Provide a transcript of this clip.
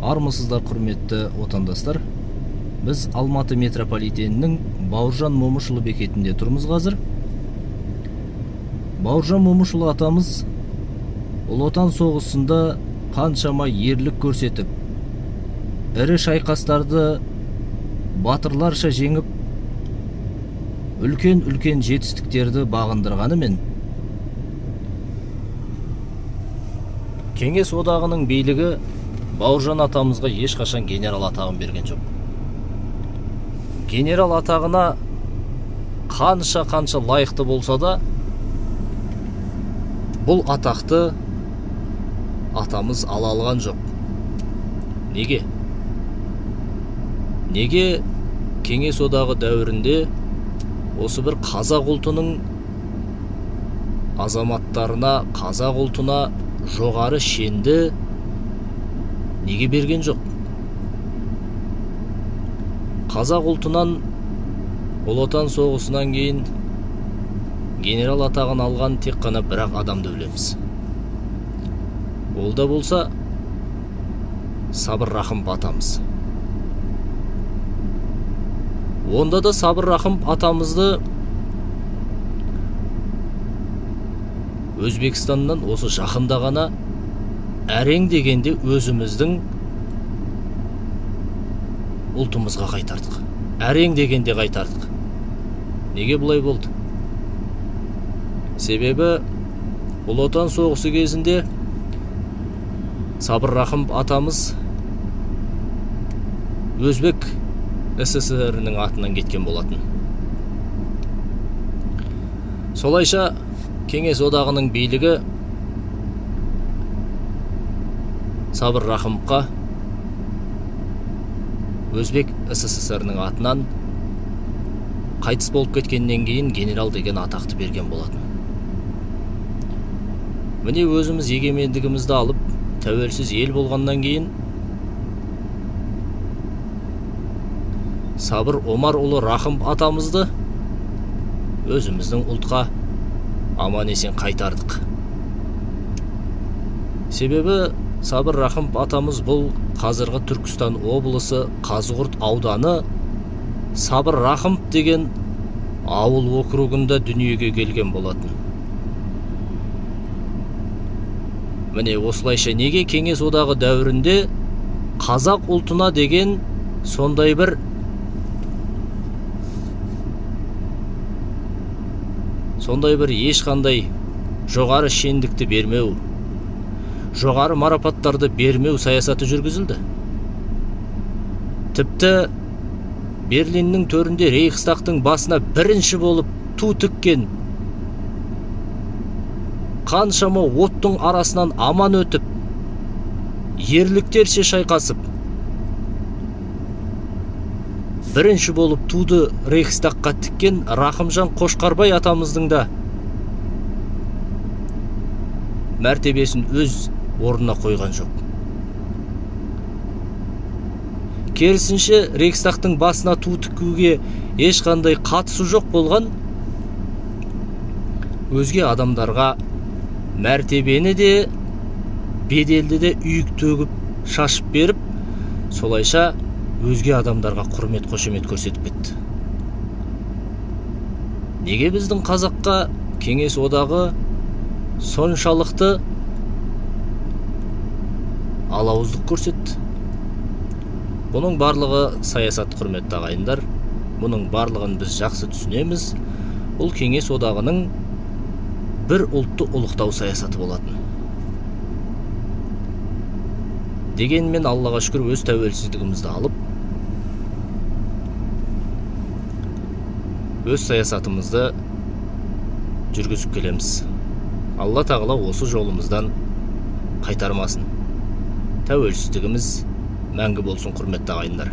Армысыздар, құрметті отандастар. Біз Алматы метрополитенінің Бауыржан Момышұлы бекетінде тұрмыз қазір. Бауыржан Момышұлы атамыз Ұлы Отан соғысында қаншама ерлік көрсетіп, ірі шайқастарды батырларша жеңіп, үлкен жетістіктерді бағындырғанымен, Кеңес одағының билігі Бауыржан атамызға ешқашан генерал атағын берген жоқ. Генерал атағына қанша лайықты болса да, бұл атақты атамыз ала алған жоқ. Неге? Неге Кеңес одағы дәуірінде осы бір қазақ ұлтының азаматтарына, қазақ ұлтына жоғары шенді неге берген жоқ? Қазақ ұлтынан Ұлы Отан соғысынан кейін генерал атағын алған тек қана бір-ақ адамды білеміз. Ол да болса Сабыр Рақымов атамыз. Онда да Сабыр Рақымов атамызды Өзбекстаннан осы жақында ғана әрең дегенде өзіміздің ұлтымызға қайтардық. Әрең дегенде қайтардық. Неге бұлай болды? Себебі Ұлы Отан соғысы кезінде Сабыр Рақымов атамыз Өзбек СССР-інің атынан кеткен болатын. Солайша Кеңес одағының билігі Сабыр Рақымовқа Өзбек СССР-ның атынан қайтыс болып кеткеннен кейін генерал деген атақты берген болатын. Міне өзіміз егемендігімізді алып, тәуелсіз ел болғаннан кейін Сабыр Омарұлы Рақымов атамызды өзіміздің ұлтқа аман есен қайтардық. Себебі Сабыр Рақымов атамыз бұл қазіргі Түркістан облысы Қазығұрт ауданы Сабыр Рақымов деген ауыл округында дүниеге келген болатын. Міне осылайша неге Кеңес одағы дәуірінде қазақ ұлтына деген сондай бір ешқандай жоғары шендікті бермеу, жоғары марапаттарды бермеу саясаты жүргізілді. Тіпті Берлиннің төрінде Рейхстагтың басына бірінші болып ту тіккен, қаншама оттың арасынан аман өтіп, ерліктерше шайқасып, бірінші болып туды Рейхстагқа тіккен Рақымжан Қошқарбай атамыздың да мәртебесін өз орнына қойған жоқ. Керісінше Рейхстагтың басына ту тікуге ешқандай қатысы жоқ болған өзге адамдарға мәртебені де, беделді де үйік төгіп шашып беріп, солайша өзге адамдарға құрмет қошемет көрсетіп кетті. Неге біздің қазаққа Кеңес одағы соншалықты алауыздық көрсетті? Бұның барлығы саясат, құрметті ағайындар. Бұның барлығын біз жақсы түсінеміз. Бұл Кеңес одағының бір ұлтты ұлықтау саясаты болатын. Дегенмен Аллаға шүкір өз тәуелсіздігімізді алып, өз саясатымызды жүргізіп келеміз. Алла тағала осы жолымыздан қайтармасын. Тәуелсіздігіміз мәңгі болсын, құрметті ағайындар.